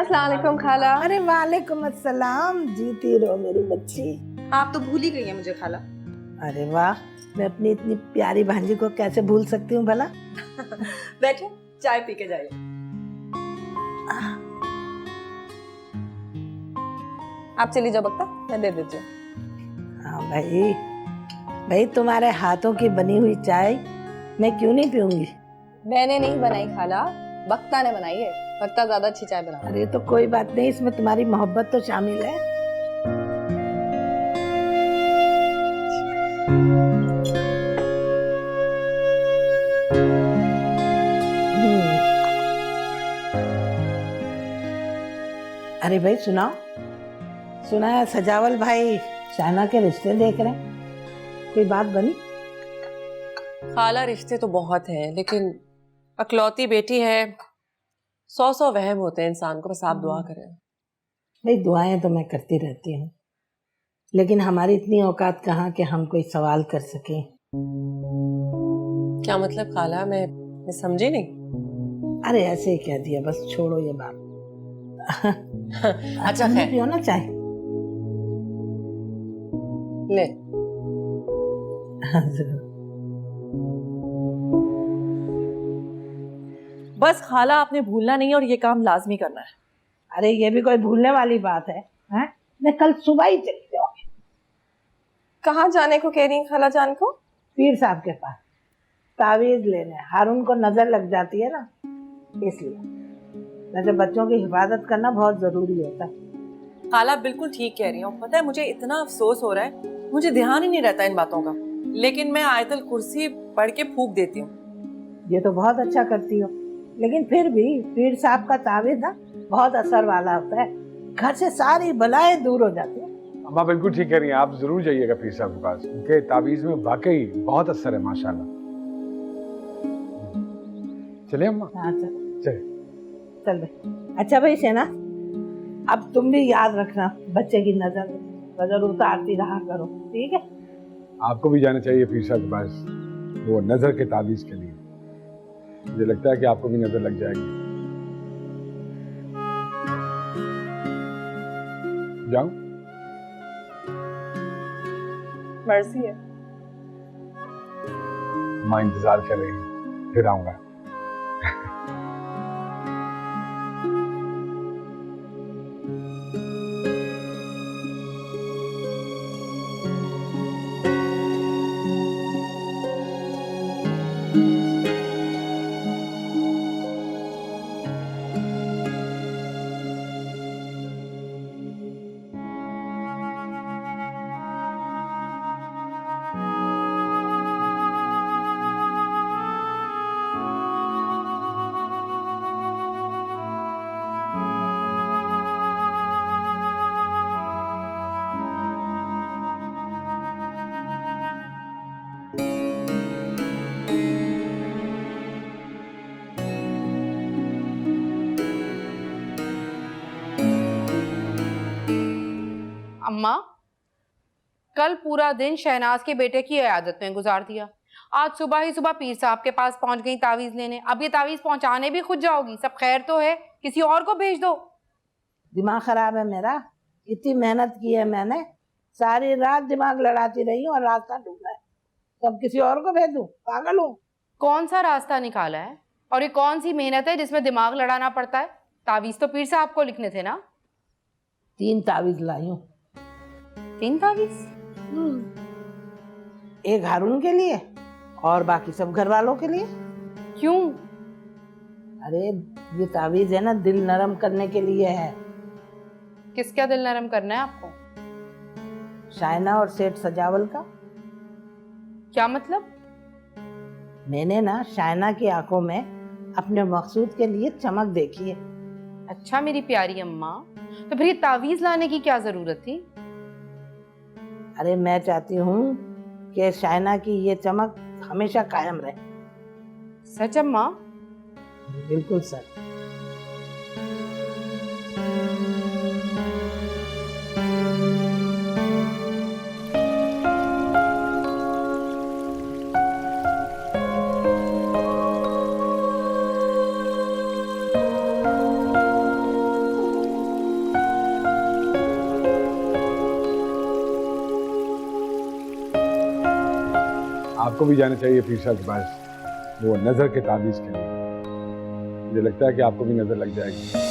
अस्सलाम वालेकुम खाला। अरे वालेकुम अस्सलाम, जीती रहो मेरी बच्ची। आप तो भूल ही गई हैं मुझे खाला। अरे वाह, मैं अपनी इतनी प्यारी भांजी को कैसे भूल सकती हूँ भला। बैठे, चाय पी के जाइए। आप चली जाओ बक्ता, मैं दे देती हूँ। हाँ भाई, भाई तुम्हारे हाथों की बनी हुई चाय मैं क्यों नहीं पीऊंगी। मैंने नहीं बनाई खाला, बक्ता ने बनाई है। बक्ता ज्यादा अच्छी चाय बनाता है। अरे तो कोई बात नहीं, इसमें तुम्हारी मोहब्बत तो शामिल है। अरे भाई सुनाओ, सुना है सजावल भाई शायना के रिश्ते देख रहे हैं, कोई बात बनी? खाला रिश्ते तो बहुत हैं, लेकिन अकलौती बेटी है, 100 वहम होते हैं इंसान को। बस आप दुआ करें। भाई दुआएं तो मैं करती रहती हूँ, लेकिन हमारी इतनी औकात कहाँ कि हम कोई सवाल कर सकें। क्या मतलब खाला, मैं समझी नहीं। अरे ऐसे ही कह दिया, बस छोड़ो ये बात। अच्छा तुम भी खैर, पियो ना चाय। ले। बस खाला, आपने भूलना नहीं और ये काम लाजमी करना है। अरे ये भी कोई भूलने वाली बात है, हैं? मैं कल सुबह ही चली जाऊंगी कहाँ जाने को कह रही हैं खाला जान को? पीर साहब के पास तावीज लेने। हारून को नजर लग जाती है ना, इसलिए। वैसे बच्चों की हिफाजत करना बहुत जरूरी होता है। खाला बिल्कुल ठीक कह रही हूँ। पता है, मुझे इतना अफसोस हो रहा है, मुझे ध्यान ही नहीं रहता इन बातों का, लेकिन मैं आयतल कुर्सी पढ़ के फूंक देती हूँ। ये तो बहुत अच्छा करती हो, लेकिन फिर भी पीर साहब का तावीज ना बहुत असर वाला होता है, घर से सारी बलाएं दूर हो जाती है। अम्मा बिल्कुल ठीक कह रही हैं, आप जरूर जाइएगा पीर साहब के पास। उनके तावीज में वाकई बहुत असर है माशाल्लाह। चलिए अम्मा। हाँ चल चलिए। चल भाई। अच्छा भाई शहना, अब तुम भी याद रखना, बच्चे की नजर उतारती रहा करो, ठीक है? आपको भी जाना चाहिए पीर साहब के पास, वो नजर के तावीज के लिए। मुझे लगता है कि आपको भी नजर लग जाएगी। जाऊं? मर्जी है। माँ इंतजार कर रही है, फिर आऊंगा। अम्मा, कल पूरा दिन शहनाज के बेटे की इयादत में गुजार दिया। आज सुबह ही सुबह पीर साहब के पास पहुंच गई तावीज लेने। अब ये तावीज पहुंचाने भी खुद जाओगी? सब खैर तो है, किसी और को भेज दो। दिमाग खराब है मेरा, इतनी मेहनत की है मैंने, सारी रात दिमाग लड़ाती रही हूँ और रास्ता ढूंढा है, तब किसी और को भेज दूं? पागल हूँ? कौन सा रास्ता निकाला है और ये कौन सी मेहनत है जिसमें दिमाग लड़ाना पड़ता है? तावीज तो पीर साहब को लिखने थे ना। 3 तावीज लाई हूँ। 3 तावीज? एक हारून के लिए और बाकी सब घर वालों के लिए। क्यों? अरे ये तावीज है ना, दिल नरम करने के लिए है। किसका दिल नरम करना है आपको? शायना और सेठ सजावल का। क्या मतलब? मैंने ना शायना की आंखों में अपने मकसूद के लिए चमक देखी है। अच्छा मेरी प्यारी अम्मा, तो फिर ये तावीज लाने की क्या जरूरत थी? अरे मैं चाहती हूँ कि शायना की ये चमक हमेशा कायम रहे। सच अम्मा? बिल्कुल सच। आपको भी जाना चाहिए पीर साहब के पास वो नजर के ताबीज के लिए। मुझे लगता है कि आपको भी नजर लग जाएगी।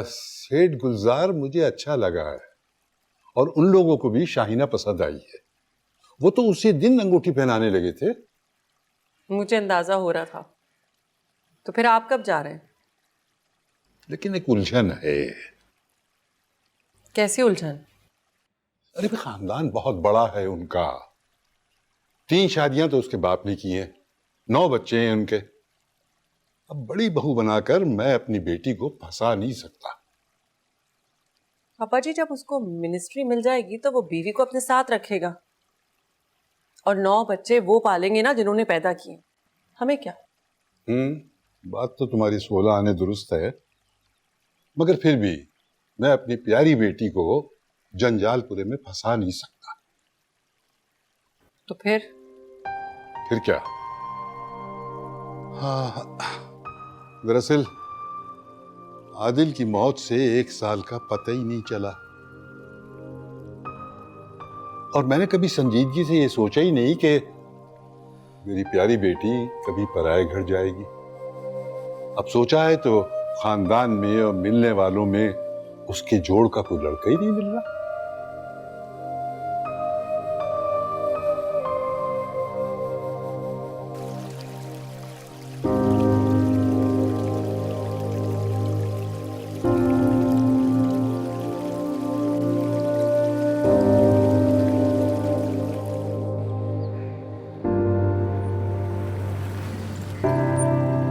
सेठ गुलजार मुझे अच्छा लगा है और उन लोगों को भी शाहीना पसंद आई है। वो तो उसी दिन अंगूठी पहनाने लगे थे। मुझे अंदाजा हो रहा था। तो फिर आप कब जा रहे हैं? लेकिन एक उलझन है। कैसी उलझन? अरे भाई, खानदान बहुत बड़ा है उनका। 3 शादियां तो उसके बाप ने की हैं, 9 बच्चे हैं उनके। अब बड़ी बहू बनाकर मैं अपनी बेटी को फंसा नहीं सकता। पापा जी, जब उसको मिनिस्ट्री मिल जाएगी तो वो बीवी को अपने साथ रखेगा और 9 बच्चे वो पालेंगे ना जिन्होंने पैदा किए। हमें क्या? बात तो तुम्हारी 16 आने दुरुस्त है, मगर फिर भी मैं अपनी प्यारी बेटी को जंजालपुरे में फंसा नहीं सकता। तो फिर क्या? हाँ, दरअसल आदिल की मौत से 1 साल का पता ही नहीं चला और मैंने कभी संजीदगी से ये सोचा ही नहीं कि मेरी प्यारी बेटी कभी पराये घर जाएगी। अब सोचा है तो खानदान में और मिलने वालों में उसके जोड़ का कोई लड़का ही नहीं मिल रहा।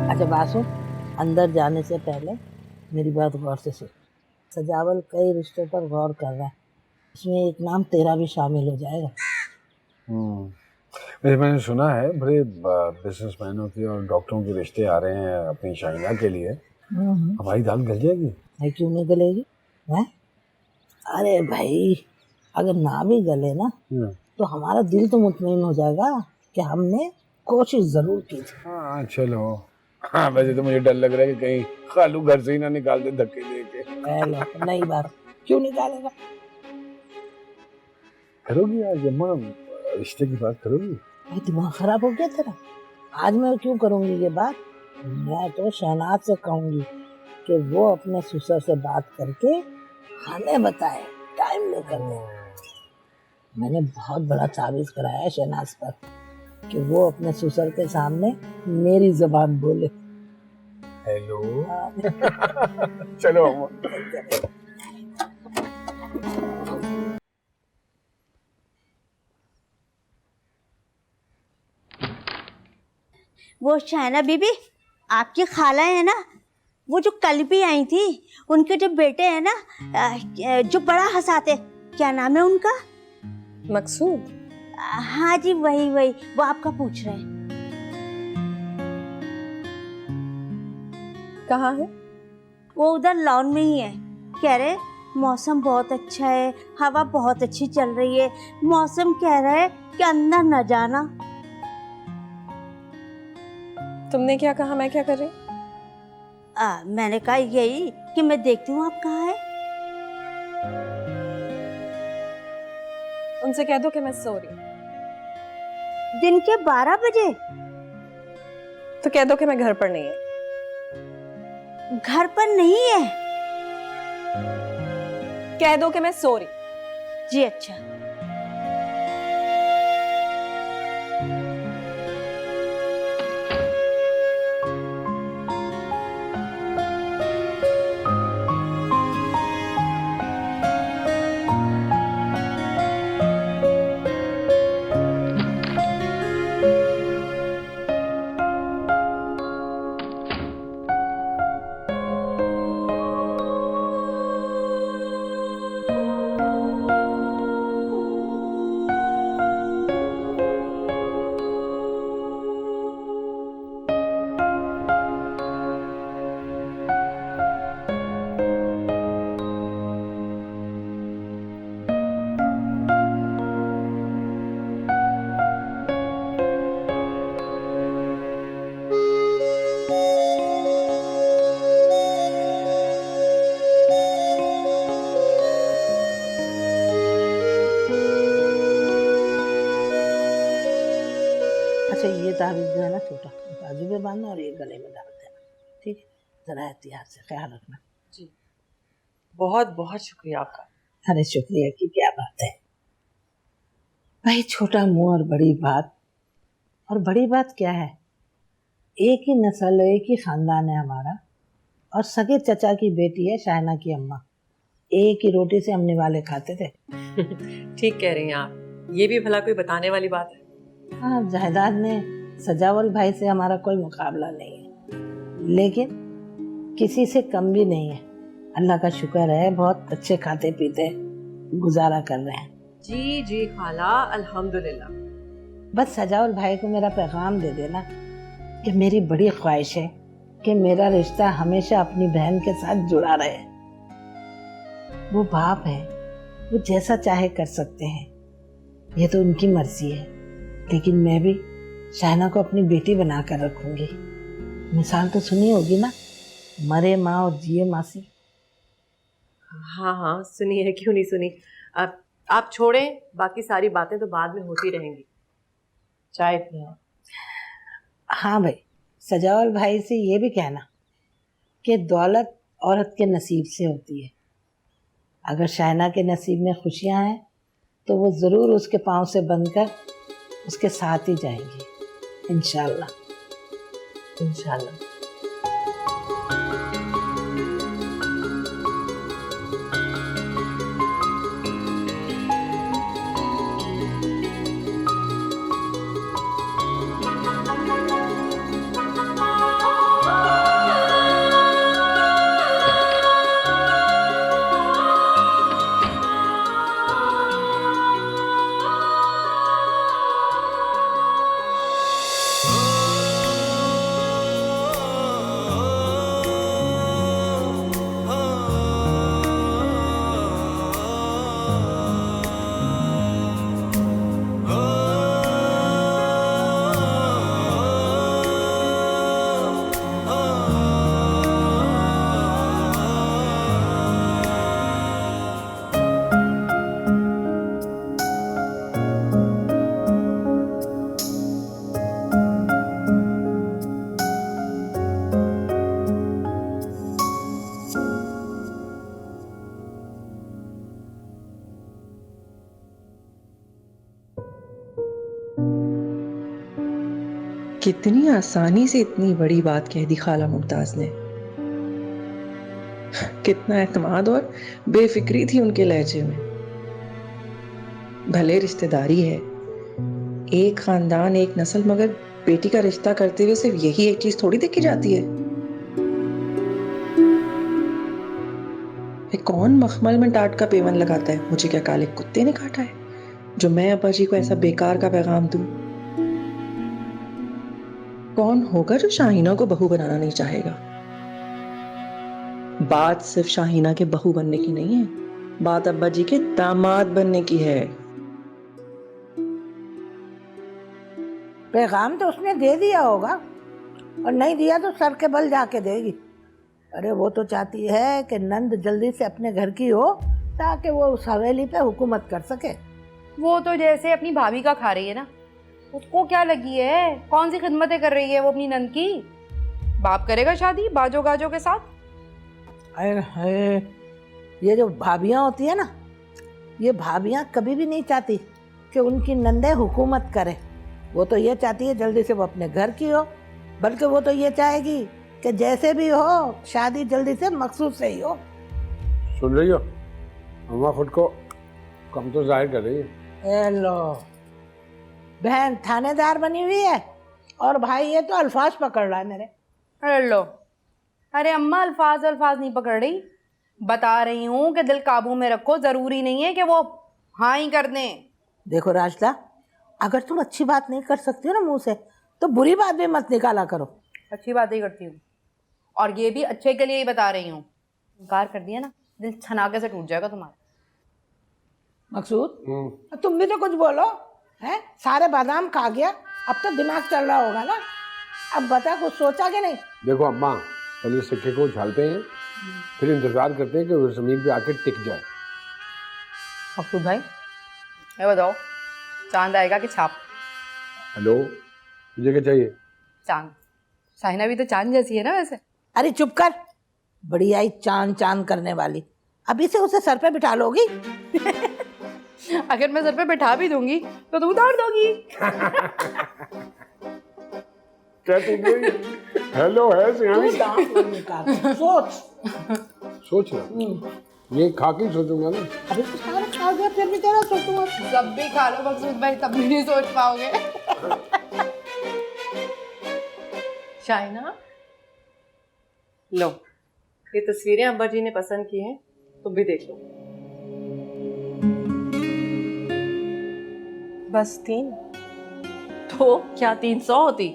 अच्छा बासु, अंदर जाने से पहले मेरी बात गौर से सुन। सजावल कई रिश्तों पर गौर कर रहा है, इसमें एक नाम तेरा भी शामिल हो जाएगा। वैसे मैंने सुना है बड़े बिजनेसमैनों के और डॉक्टरों के रिश्ते आ रहे हैं अपनी शाहीना के लिए। हमारी दाल गल जाएगी? भाई क्यों नहीं गलेगी? है? अरे भाई, अगर ना भी गले ना तो हमारा दिल तो मुतमईन हो जाएगा कि हमने कोशिश जरूर की थी। हाँ चलो। हाँ वैसे तो मुझे डर लग रहा है कि कहीं खालू घर से ही ना निकाल दे धक्के देके। नई बात, क्यों निकालेगा? करोगी आज अम्मा, रिश्ते की बात करोगी? भाई दिमाग खराब हो गया तेरा? आज मैं क्यों करूंगी ये बात? मैं तो शहनाज से कहूंगी कि वो अपने ससुर से बात करके हमें बताए, टाइम लेकर दे। मैंने बहुत बड़ा तावीज कराया है शहनाज पर कि वो अपने ससुर के सामने मेरी जुबान बोले। हेलो। चलो अम्मा। वो शहना बीबी, आपकी खाला है ना, वो जो कल भी आई थी, उनके जो बेटे हैं ना, जो बड़ा हंसाते, क्या नाम है उनका? मकसूद। हाँ जी, वही वो आपका पूछ रहे हैं। कहाँ है? वो उधर लॉन में ही है। कह रहे मौसम बहुत अच्छा है, हवा बहुत अच्छी चल रही है, मौसम कह रहा है कि अंदर न जाना। तुमने क्या कहा? मैं क्या कर रही? मैंने कहा यही कि मैं देखती हूँ आप कहाँ है। उनसे कह दो कि मैं सो रही हूँ। दिन के 12 बजे? तो कह दो कि मैं घर पर नहीं है। घर पर नहीं है? कह दो कि मैं सो रही। जी अच्छा। ताबीज जो है ना छोटा, बाजू में बांधना और ये गले में डाल देना, ठीक है? जरा एहतियात से ख्याल रखना। जी, बहुत बहुत शुक्रिया आपका। अरे शुक्रिया की क्या बात है भाई, छोटा मुंह और बड़ी बात। और बड़ी बात क्या है, एक ही नस्ल, एक ही खानदान है हमारा, और सगे चचा की बेटी है शाहना की अम्मा। एक ही रोटी से हम निवाले खाते थे। ठीक कह रही हैं आप, ये भी भला कोई बताने वाली बात है। हाँ, जायदाद में सजावल भाई से हमारा कोई मुकाबला नहीं है, लेकिन किसी से कम भी नहीं है। अल्लाह का शुक्र है, बहुत अच्छे खाते पीते गुजारा कर रहे हैं। जी जी खाला, अल्हम्दुलिल्लाह। बस सजावल भाई को मेरा पैगाम दे देना कि मेरी बड़ी ख्वाहिश है कि मेरा रिश्ता हमेशा अपनी बहन के साथ जुड़ा रहे। वो बाप है, वो जैसा चाहे कर सकते हैं, ये तो उनकी मर्जी है, लेकिन मैं भी शाहना को अपनी बेटी बना कर रखूंगी। मिसाल तो सुनी होगी ना, मरे माँ और जिए मासी। हाँ हाँ सुनी है, क्यों नहीं सुनी। आप छोड़ें, बाकी सारी बातें तो बाद में होती रहेंगी। चाय पिए। हाँ भाई, सजावल भाई से ये भी कहना कि दौलत औरत के नसीब से होती है। अगर शाहना के नसीब में खुशियाँ हैं तो वो ज़रूर उसके पाँव से बंधकर उसके साथ ही जाएंगी, इंशाल्लाह इंशाल्लाह। कितनी आसानी से इतनी बड़ी बात कह दी खाला मुमताज ने। कितना एतमाद और बेफिक्री थी उनके लहजे में। भले रिश्तेदारी है, एक खानदान एक नस्ल, मगर बेटी का रिश्ता करते हुए सिर्फ यही एक चीज थोड़ी देखी जाती है। कौन मखमल में टाट का पेवन लगाता है? मुझे क्या काले कुत्ते ने काटा है जो मैं अब्बा जी को ऐसा बेकार का पैगाम दूं? कौन होगा जो शाहीना को बहू बनाना नहीं चाहेगा? बात सिर्फ शाहीना के बहू बनने की नहीं है, बात अब्बा जी के दामाद बनने की है। पैगाम तो उसने दे दिया होगा, और नहीं दिया तो सर के बल जाके देगी। अरे वो तो चाहती है कि नंद जल्दी से अपने घर की हो ताकि वो उस हवेली पे हुकूमत कर सके। वो तो जैसे अपनी भाभी का खा रही है ना, उसको क्या लगी है, कौन सी खिदमतें कर रही है वो अपनी नंद की। बाप करेगा शादी बाजो गाजो के साथ। अरे ये जो भाभियाँ होती है ना, ये भाभियाँ कभी भी नहीं चाहती कि उनकी नंदे हुकूमत करे। वो तो ये चाहती है जल्दी से वो अपने घर की हो, बल्कि वो तो ये चाहेगी कि जैसे भी हो शादी जल्दी से मकसूद से ही हो। सुन रही हो, अम्मा खुद को कम तो जाहिर कर रही है। लो, बहन थानेदार बनी हुई है और भाई ये तो अल्फाज पकड़ रहा है मेरे। अरे लो, अरे अम्मा अल्फाज नहीं पकड़ रही, बता रही हूँ कि दिल काबू में रखो, जरूरी नहीं है कि वो हाँ ही कर दें। देखो राजदा, अगर तुम अच्छी बात नहीं कर सकती हो ना मुंह से, तो बुरी बात भी मत निकाला करो। अच्छी बात ही करती हूँ, और ये भी अच्छे के लिए ही बता रही हूँ। इनकार कर दिया ना, दिल छनाके से टूट जाएगा तुम्हारा। मकसूद, तुम भी तो कुछ बोलो है। सारे बादाम खा गया, अब तो दिमाग चल रहा होगा ना। अब बता, कुछ सोचा कि नहीं? देखो अम्मा, पहले सिक्के को उछालते हैं, फिर इंतजार करते हैं कि वो जमीन पे आके टिक जाए। मकसूद भाई, मैं बताओ, चांद आएगा कि छाप? हेलो, मुझे क्या चाहिए? चांद। शाहिना भी तो चांद जैसी है ना वैसे। अरे चुप कर, बड़ी आई चांद चांद करने वाली। अभी से उसे सर पे बिठा लोगी? अगर मैं सर पे बैठा भी दूंगी तो तुम उतार दोगी। क्या हेलो है सियानी? सोच। सोच रहा ये खा के ही सोचूंगा ना। अभी तो सारा खा गया, फिर भी तेरा सोचूंगा। जब भी खा लो मकसूद भाई, तब भी नहीं सोच पाओगे। शाइना, लो ये तस्वीरें अब्बा जी ने पसंद की हैं, तुम भी देख लो। बस 3? तो क्या 300 होती?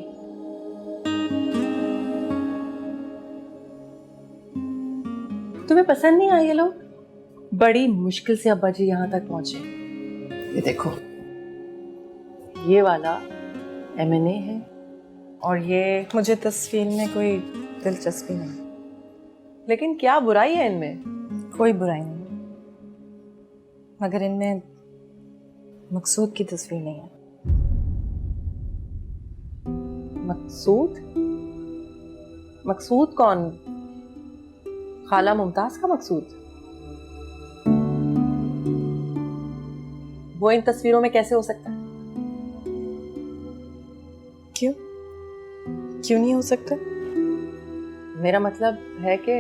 तुम्हें पसंद नहीं आए ये लोग? बड़ी मुश्किल से अब्बा जी यहाँ तक पहुंचे। ये देखो, ये वाला M&A है और ये मुझे तस्वीर में कोई दिलचस्पी नहीं। लेकिन क्या बुराई है इनमें? कोई बुराई नहीं, मगर इनमें मकसूद की तस्वीर नहीं है। मकसूद? मकसूद कौन? खाला मुमताज का मकसूद? वो इन तस्वीरों में कैसे हो सकता है? क्यों? क्यों नहीं हो सकता? मेरा मतलब है कि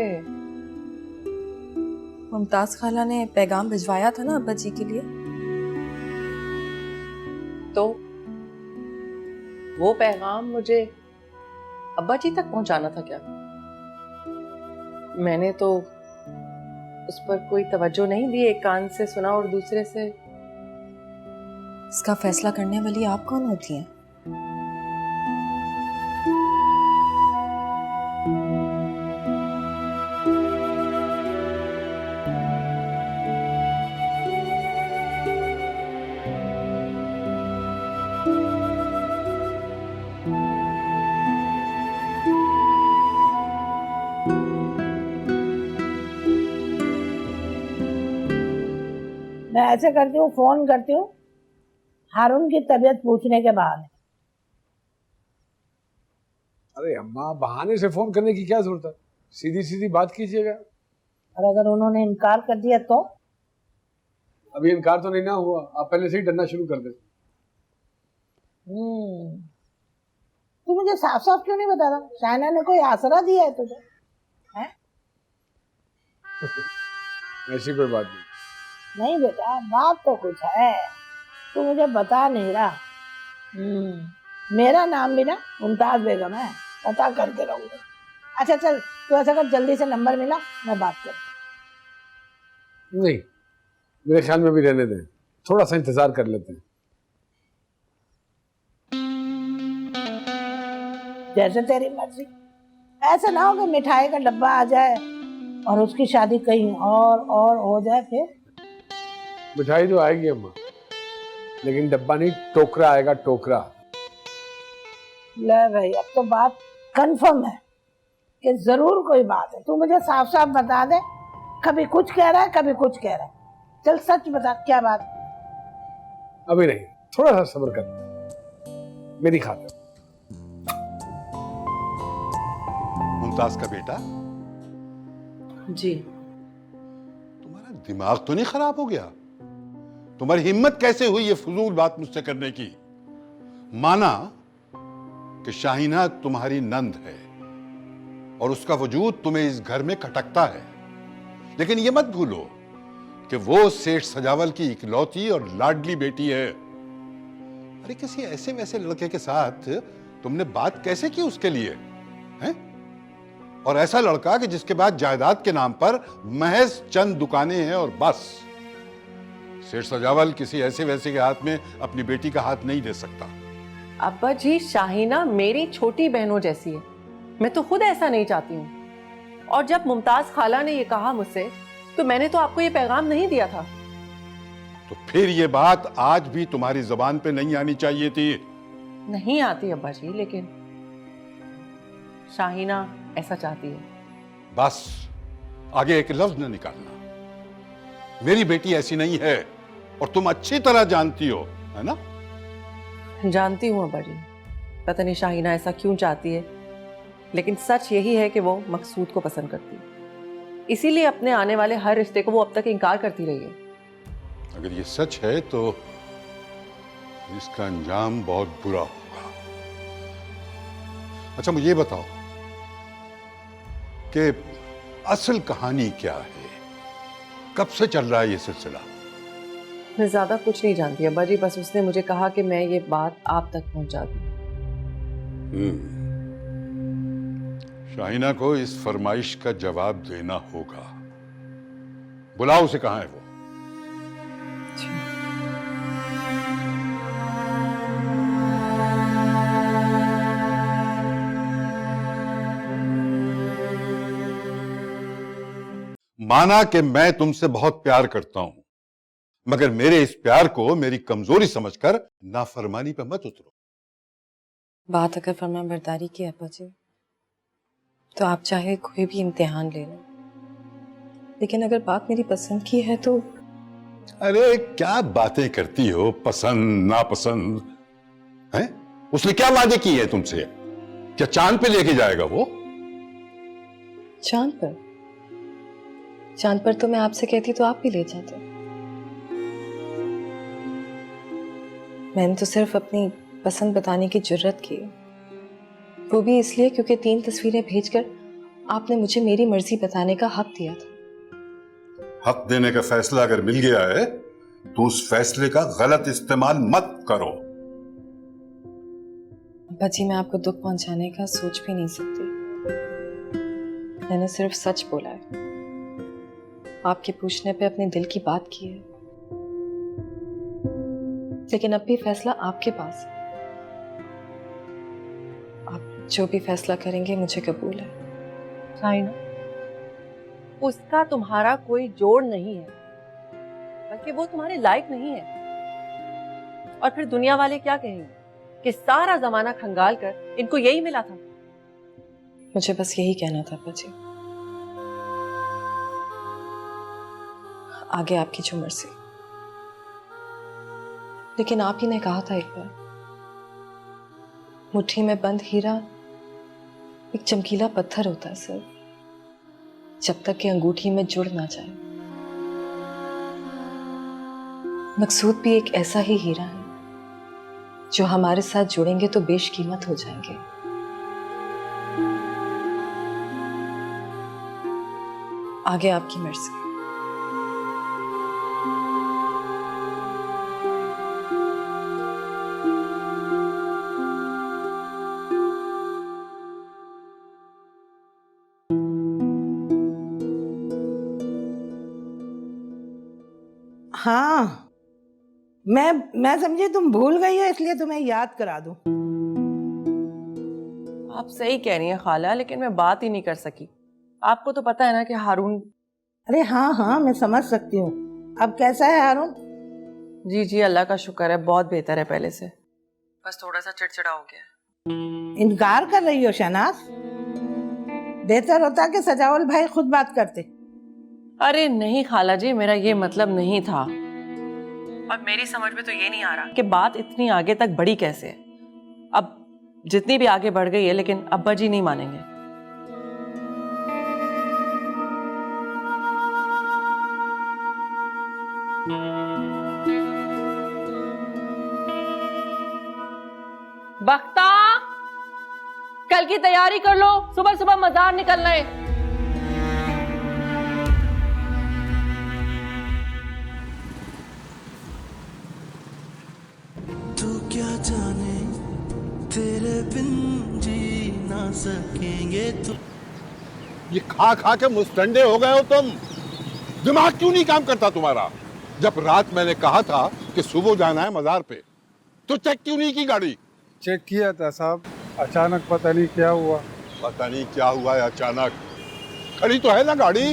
मुमताज खाला ने पैगाम भिजवाया था ना अब्बा जी के लिए, तो वो पैगाम मुझे अब्बा जी तक पहुंचाना था क्या? मैंने तो उस पर कोई तवज्जो नहीं दी, एक कान से सुना और दूसरे से। इसका फैसला करने वाली आप कौन होती हैं? मैं ऐसे करती हूँ, फोन करती हूँ हारून की तबीयत पूछने के बाद। अरे अम्मा, बहाने से फोन करने की क्या जरूरत है? सीधी सीधी बात कीजिएगा। और अगर उन्होंने इनकार कर दिया तो? अभी इनकार तो नहीं ना हुआ, आप पहले से ही डरना शुरू कर दें। तू मुझे साफ साफ क्यों नहीं बता रहा? शाइना ने कोई आसरा दिया है तुझे? हैं? ऐसी कोई बात नहीं। नहीं बेटा, बात तो कुछ है, तू मुझे बता नहीं रहा। मेरा नाम भी ना मुमताज बेगम है, पता करके रहूंगा। अच्छा चल, तू ऐसा कर, जल्दी से नंबर मिला, मैं बात करूँ। नहीं, मेरे ख्याल में भी रहने दें, थोड़ा सा इंतजार कर लेते हैं। जैसे तेरी मर्जी। ऐसा ना हो कि मिठाई का डब्बा आ जाए और उसकी शादी कहीं और हो जाए फिर। मिठाई तो आएगी अम्मा, लेकिन डब्बा नहीं, टोकरा आएगा, टोकरा। ले भाई, अब तो बात कंफर्म है कि जरूर कोई बात है। तू मुझे साफ साफ बता दे, कभी कुछ कह रहा है कभी कुछ कह रहा है। चल सच बता, क्या बात? अभी नहीं, थोड़ा सा सब्र कर मेरी खातिर। मुमताज का बेटा, जी। तुम्हारा दिमाग तो नहीं खराब हो गया? तुम्हारी हिम्मत कैसे हुई ये फजूल बात मुझसे करने की? माना कि शाहीना तुम्हारी नंद है और उसका वजूद तुम्हें इस घर में खटकता है, लेकिन ये मत भूलो कि वो सेठ सजावल की इकलौती और लाडली बेटी है। अरे किसी ऐसे वैसे लड़के के साथ तुमने बात कैसे की उसके लिए, हैं? और ऐसा लड़का कि जिसके बाद जायदाद के नाम पर महज चंद दुकानें हैं और बस। सेठ सजावल किसी ऐसे वैसे के हाथ में अपनी बेटी का हाथ नहीं दे सकता। अब्बा जी, शाहीना मेरी छोटी बहनों जैसी है, मैं तो खुद ऐसा नहीं चाहती हूँ। और जब मुमताज खाला ने ये कहा मुझसे, तो मैंने तो आपको ये पैगाम नहीं दिया था। तो फिर ये बात आज भी तुम्हारी जुबान पे नहीं आनी चाहिए थी। नहीं आती अब्बा जी, लेकिन शाहीना ऐसा चाहती है। बस आगे एक लफ्ज न निकालना। मेरी बेटी ऐसी नहीं है और तुम अच्छी तरह जानती हो, है ना? जानती हूँ अब्बा जी, पता नहीं शाहीना ऐसा क्यों चाहती है, लेकिन सच यही है कि वो मकसूद को पसंद करती है। इसीलिए अपने आने वाले हर रिश्ते को वो अब तक इनकार करती रही है। अगर ये सच है तो इसका अंजाम बहुत बुरा होगा। अच्छा मुझे ये बताओ कि असल कहानी क्या है, कब से चल रहा है ये सिलसिला? मैं ज्यादा कुछ नहीं जानती अब्बा जी, बस उसने मुझे कहा कि मैं ये बात आप तक पहुंचा दूं। शाहीना को इस फरमाइश का जवाब देना होगा। बुलाओ उसे, कहाँ है वो? माना कि मैं तुमसे बहुत प्यार करता हूं, मगर मेरे इस प्यार को मेरी कमजोरी समझकर नाफरमानी पर मत उतरो। बात अगर फरमाबरदारी की है अब्बा जी, तो आप चाहे कोई भी इम्तिहान ले लें, लेकिन अगर बात मेरी पसंद की है तो। अरे क्या बातें करती हो, पसंद नापसंद है? उसने क्या वादे किए हैं तुमसे? क्या चांद पे लेके जाएगा वो? चांद पर? चांद पर तो मैं आपसे कहती तो आप भी ले जाते। मैंने तो सिर्फ अपनी पसंद बताने की जुर्रत की, वो भी इसलिए क्योंकि 3 तस्वीरें भेजकर आपने मुझे मेरी मर्जी बताने का हक दिया था। हक देने का फैसला अगर मिल गया है तो उस फैसले का गलत इस्तेमाल मत करो। अब्बा जी, मैं आपको दुख पहुंचाने का सोच भी नहीं सकती। मैंने सिर्फ सच बोला है, आपके पूछने पे अपने दिल की बात की है, लेकिन अब भी फैसला आपके पास है। आप जो भी फैसला करेंगे मुझे कबूल है। शाहीना, उसका तुम्हारा कोई जोड़ नहीं है, बल्कि वो तुम्हारे लायक नहीं है। और फिर दुनिया वाले क्या कहेंगे कि सारा जमाना खंगाल कर इनको यही मिला था। मुझे बस यही कहना था अब्बा जी, आगे आपकी जो मर्जी। लेकिन आप ही ने कहा था एक बार, मुट्ठी में बंद हीरा एक चमकीला पत्थर होता है सर, जब तक कि अंगूठी में जुड़ ना जाए। मकसूद भी एक ऐसा ही हीरा है जो हमारे साथ जुड़ेंगे तो बेशकीमत हो जाएंगे। आगे आपकी मर्जी। हाँ, मैं समझी तुम भूल गई हो, इसलिए तुम्हें याद करा दूं। आप सही कह रही हैं खाला, लेकिन मैं बात ही नहीं कर सकी। आपको तो पता है ना कि हारून। अरे हाँ हाँ, मैं समझ सकती हूँ। अब कैसा है हारून? जी जी, अल्लाह का शुक्र है, बहुत बेहतर है पहले से। बस थोड़ा सा चिड़चिड़ा हो गया। इनकार कर रही हो शहनाज? बेहतर होता कि सजावल भाई खुद बात करते। अरे नहीं खाला जी, मेरा ये मतलब नहीं था। और मेरी समझ में तो ये नहीं आ रहा कि बात इतनी आगे तक बढ़ी कैसे है। अब जितनी भी आगे बढ़ गई है, लेकिन अब्बा जी नहीं मानेंगे। बख्ता, कल की तैयारी कर लो, सुबह सुबह मजार निकलना है। तू क्या जाने तेरे बिन जी ना सकेंगे तू। ये खा खा के मुस्तंडे हो गए हो तुम। दिमाग क्यों नहीं काम करता तुम्हारा? जब रात मैंने कहा था कि सुबह जाना है मजार पे, तो चेक क्यों नहीं की गाड़ी? चेक किया था साहब, अचानक पता नहीं क्या हुआ। पता नहीं क्या हुआ है अचानक। खड़ी तो है ना गाड़ी।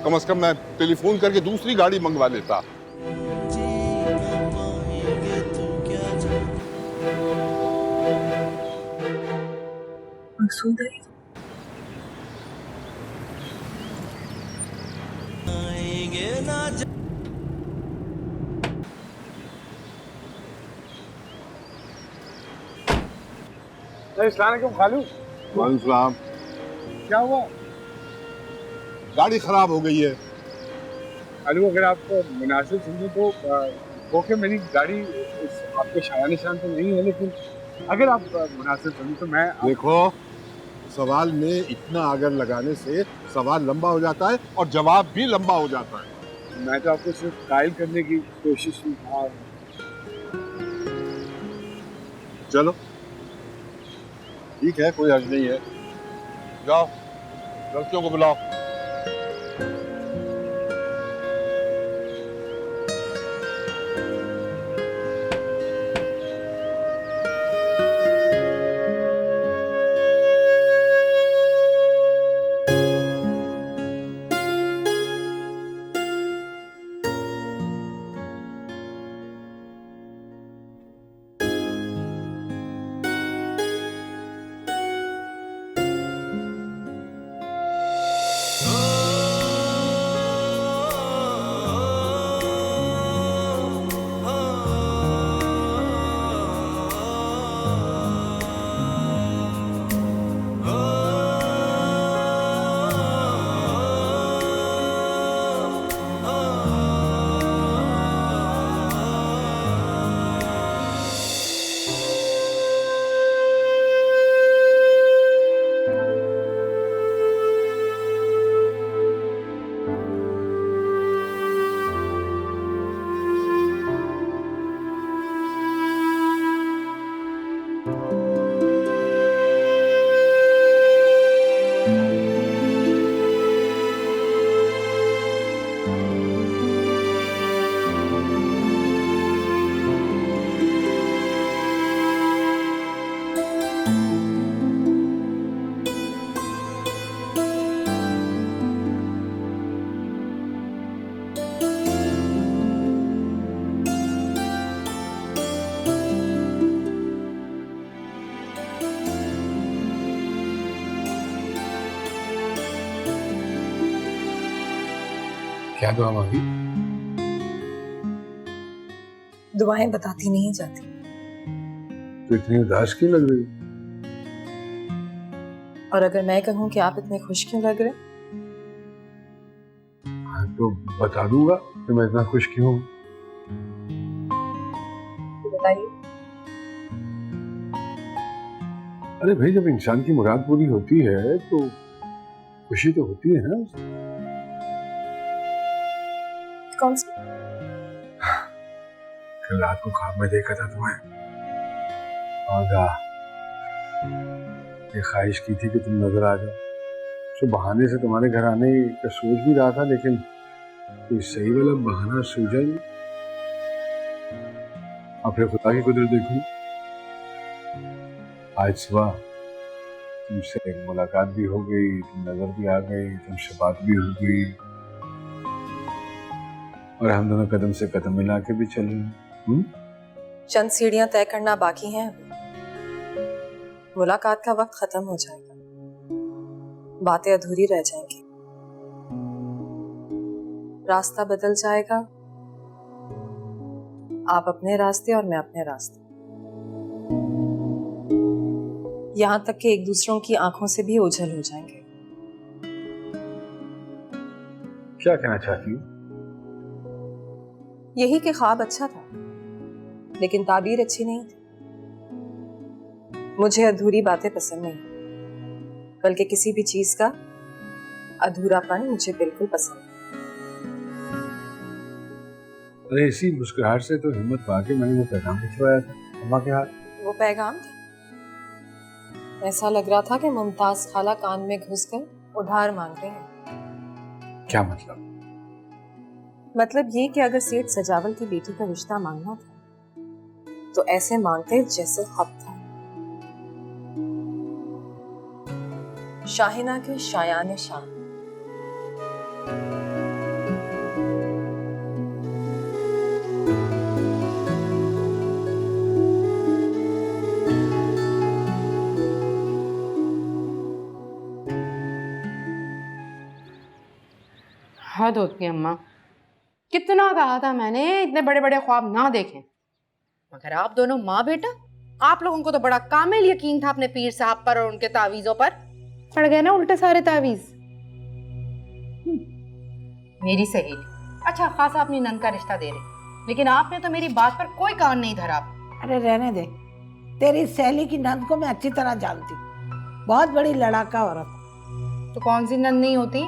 कम से कम मैं टेलीफोन करके दूसरी गाड़ी मंगवा लेता। अस्सलाम खालू। वालेकुम। क्या हुआ? गाड़ी खराब हो गई है। खालू अगर आप मुनासिब समझे तो ओके, मेरी गाड़ी आपके शाया निशान तो नहीं है, लेकिन अगर आप मुनासिब समझे तो मैं देखो, सवाल में इतना आगर लगाने से सवाल लंबा हो जाता है और जवाब भी लंबा हो जाता है। मैं तो आपको सिर्फ कायल करने की कोशिश की। चलो ठीक है, कोई हर्ज नहीं है। जाओ, लड़कियों को बुलाओ। क्या दुआ मांगी? दुआएं बताती नहीं जाती। तो इतनी उदास क्यों लग रही? और अगर मैं कहूं कि आप इतने खुश क्यों लग रहे? हाँ, तो बता दूंगा कि मैं इतना खुश क्यों हूँ। तो बताइए। अरे भाई, जब इंसान की मुराद पूरी होती है तो खुशी तो होती है ना। कौन सी? कल रात को ख्वाब में देखा था तुम्हें, और ये ख्वाहिश की थी कि तुम नजर आ जाओ। तो बहाने से तुम्हारे घर आने का सोच भी रहा था, लेकिन कोई सही वाला बहाना सूझा नहीं। अब फिर खुदा की कुदरत देखो, आज सुबह तुमसे एक मुलाकात भी हो गई, तुम नजर भी आ गई, तुमसे बात भी हो गई, और हम दोनों कदम से कदम मिला के भी चल रहे हैं। चंद सीढ़ियां तय करना बाकी हैं अभी। मुलाकात का वक्त खत्म हो जाएगा, बातें अधूरी रह जाएंगी, रास्ता बदल जाएगा, आप अपने रास्ते और मैं अपने रास्ते, यहां तक कि एक दूसरों की आंखों से भी ओझल हो जाएंगे। क्या कहना चाहती हो? यही कि ख्वाब अच्छा था, लेकिन ताबीर अच्छी नहीं थी। मुझे अधूरी बातें पसंद नहीं, बल्कि किसी भी चीज का अधूरापन मुझे बिल्कुल पसंद नहीं। अरे इसी मुस्कुराहट से तो हिम्मत पाके मैंने वो पैगाम भिजवाया था अम्मा के हाथ। वो पैगाम था? ऐसा लग रहा था कि मुमताज खाला कान में घुसकर उधार मांग रहे हैं। क्या मतलब? मतलब ये कि अगर सेठ सजावल की बेटी का रिश्ता मांगना था तो ऐसे मांगते जैसे हक था। शाहिना के शायान शाह। हद होती है अम्मा, कितना कहा था मैंने इतने बड़े बड़े ख्वाब ना देखें, मगर आप दोनों माँ बेटा आप लोगों को तो बड़ा कामिल यकीन था अपने पीर साहब पर और उनके तावीजों पर, पड़ गए ना उल्टे सारे तावीज। मेरी सहेली अच्छा खासा अपनी नंद का रिश्ता दे रही, लेकिन आपने तो मेरी बात पर कोई कान नहीं धरा। अरे रहने दे, तेरी सहेली की नंद को मैं अच्छी तरह जानती हूँ, बहुत बड़ी लड़ाका औरत। तो कौन सी नंद नहीं होती?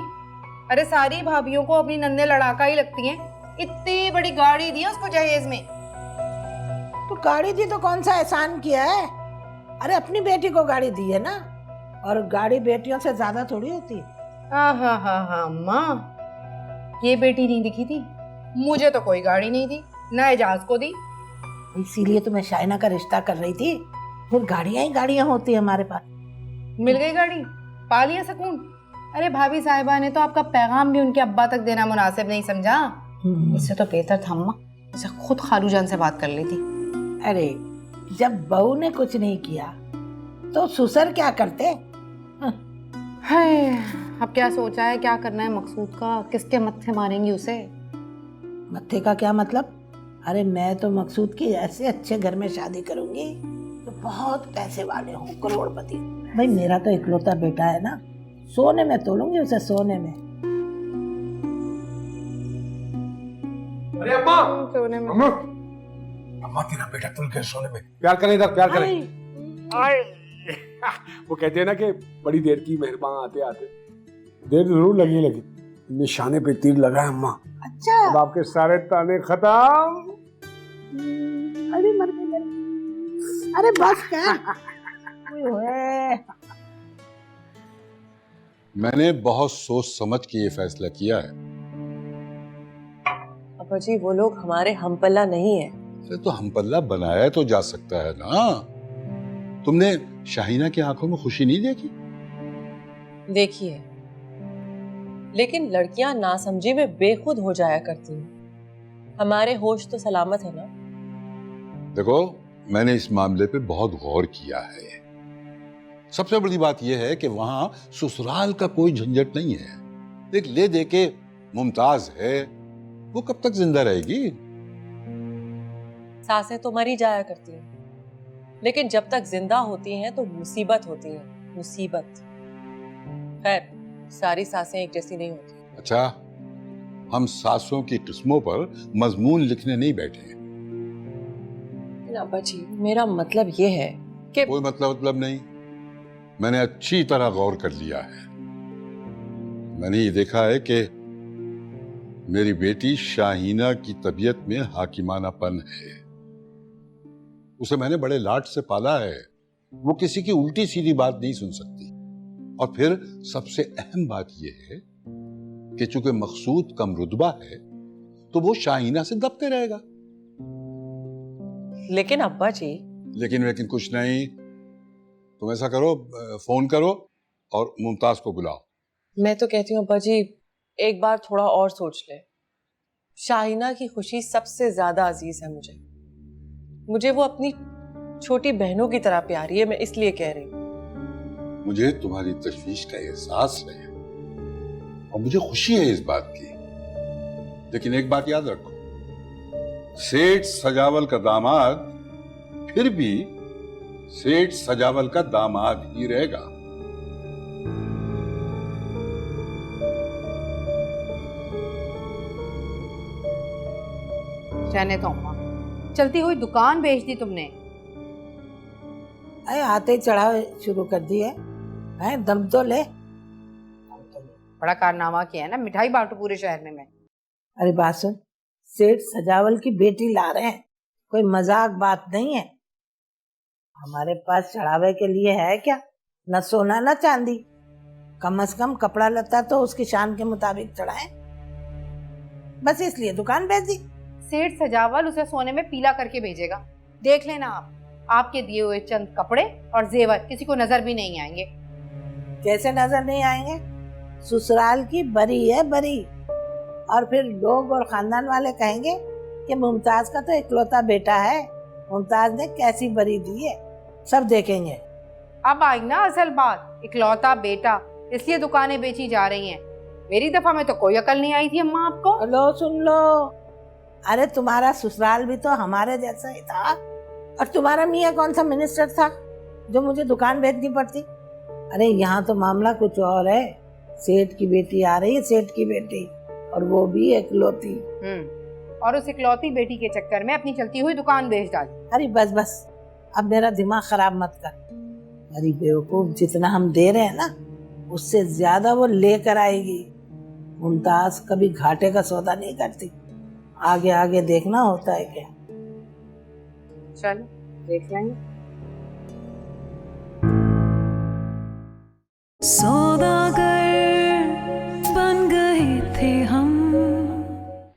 अरे सारी भाभियों को अपनी नंदे लड़ाका ही लगती हैं। इतनी बड़ी गाड़ी दी है उसको जहेज में। तो गाड़ी दी तो कौन सा एहसान किया है? अरे अपनी बेटी को गाड़ी दी है ना, और गाड़ी बेटियों से ज्यादा थोड़ी होती है। हाँ अम्मा, ये बेटी नहीं दिखी थी, मुझे तो कोई गाड़ी नहीं दी, ना एजाज को दी। इसीलिए तो मैं शाइना का रिश्ता कर रही थी, फिर गाड़ियां ही गाड़ियां होती है हमारे पास। मिल गई गाड़ी, पा लिया सुकून। अरे भाभी साहिबा ने तो आपका पैगाम भी उनके अब्बा तक देना मुनासिब नहीं समझा। इससे तो बेहतर था अम्मा इसे खुद खालू जान से बात कर लेती। अरे जब बहू ने कुछ नहीं किया तो ससुर क्या करते? हाय, अब क्या सोचा है, क्या करना है मकसूद का? किसके मत्थे मारेंगी उसे? मत्थे का क्या मतलब? अरे मैं तो मकसूद की ऐसे अच्छे घर में शादी करूंगी तो बहुत पैसे वाले हो, करोड़पति। भाई मेरा तो इकलौता बेटा है ना, सोने में तोलूंगी उसे, सोने में। अरे अम्मा, सोने में। अम्मा, अम्मा तेरा बेटा तुल के सोने में। प्यार करें इधर, प्यार करें। आए। वो कहते हैं ना कि बड़ी देर की मेहरबान आते आते देर जरूर लगी निशाने पे तीर लगा है अम्मा। अच्छा, अब आपके सारे ताने खत्म। अरे मर गई। अरे बस कर। मैंने बहुत सोच समझ के ये फैसला किया है। अब्बा जी वो लोग हमारे हमपल्ला नहीं है। अरे तो हमपल्ला बनाया तो जा सकता है ना। तुमने शाहीना की आंखों में खुशी नहीं देखी? देखिए, लेकिन लड़कियां नासमझी में बेखुद हो जाया करती हैं। हमारे होश तो सलामत है ना। देखो, मैंने इस मामले पे बहुत गौर किया है। सबसे बड़ी बात यह है कि वहां ससुराल का कोई झंझट नहीं है। देख ले दे के मुमताज है, वो कब तक जिंदा रहेगी? सासें तो मरी जाया करती हैं, लेकिन जब तक जिंदा होती हैं तो मुसीबत होती है, मुसीबत। खैर, सारी सासें एक जैसी नहीं होती। अच्छा, हम सासों की किस्मों पर मजमून लिखने नहीं बैठे हैं। अब्बा जी मेरा मतलब ये है कि कोई मतलब नहीं। मैंने अच्छी तरह गौर कर लिया है। मैंने ये देखा है कि मेरी बेटी शाहीना की तबीयत में हाकिमानापन है। उसे मैंने बड़े लाड से पाला है। वो किसी की उल्टी सीधी बात नहीं सुन सकती। और फिर सबसे अहम बात यह है कि चूंकि मकसूद कम रुतबा है तो वो शाहीना से दबते रहेगा। लेकिन अब्बा जी, लेकिन कुछ नहीं। तुम ऐसा करो, फोन करो और मुमताज को बुलाओ। मैं तो कहती हूँ अब्बा जी एक बार थोड़ा और सोच ले। शाहीना की खुशी सबसे ज्यादा अजीज है मुझे वो अपनी छोटी बहनों की तरह प्यारी है। मैं इसलिए कह रही हूँ। मुझे तुम्हारी तशवीश का एहसास है और मुझे खुशी है इस बात की। लेकिन एक बात याद रखो, सेठ सजावल का दामाद फिर भी सेठ सजावल का दामाद ही रहेगा। रहने दो अम्मा, चलती हुई दुकान बेच दी तुमने। अरे आते ही चढ़ावे शुरू कर दिए हैं, दम तो ले। बड़ा कारनामा किया है ना, मिठाई बांटू पूरे शहर में मैं। अरे बात सुन, सेठ सजावल की बेटी ला रहे हैं, कोई मजाक बात नहीं है। हमारे पास चढ़ावे के लिए है क्या? न सोना न चांदी, कम से कम कपड़ा लत्ता तो उसकी शान के मुताबिक चढ़ाए। बस इसलिए दुकान बेच दी। सेठ सजावल उसे सोने में पीला करके भेजेगा, देख लेना आप। आपके दिए हुए चंद कपड़े और जेवर किसी को नजर भी नहीं आएंगे। कैसे नजर नहीं आएंगे? ससुराल की बरी है, बरी। और फिर लोग और खानदान वाले कहेंगे कि मुमताज का तो इकलौता बेटा है, मुमताज ने कैसी बरी दी है, सब देखेंगे। अब आई ना असल बात, इकलौता बेटा, इसलिए दुकानें बेची जा रही हैं। मेरी दफा में तो कोई अकल नहीं आई थी अम्मा आपको। लो सुन लो, अरे तुम्हारा ससुराल भी तो हमारे जैसा ही था और तुम्हारा मियाँ कौन सा मिनिस्टर था जो मुझे दुकान भेजनी पड़ती? अरे यहाँ तो मामला कुछ और है। सेठ की बेटी आ रही है, सेठ की बेटी, और वो भी एकलौती। और उस इकलौती बेटी के चक्कर में अपनी चलती हुई दुकान बेच डाली। अरे बस बस, अब मेरा दिमाग खराब मत कर। अरे बेवकूफ, जितना हम दे रहे हैं ना उससे ज्यादा वो लेकर आएगी। मुमताज कभी घाटे का सौदा नहीं करती। आगे आगे देखना होता है क्या। चलो देख लेंगे। सौदागर बन गए थे हम।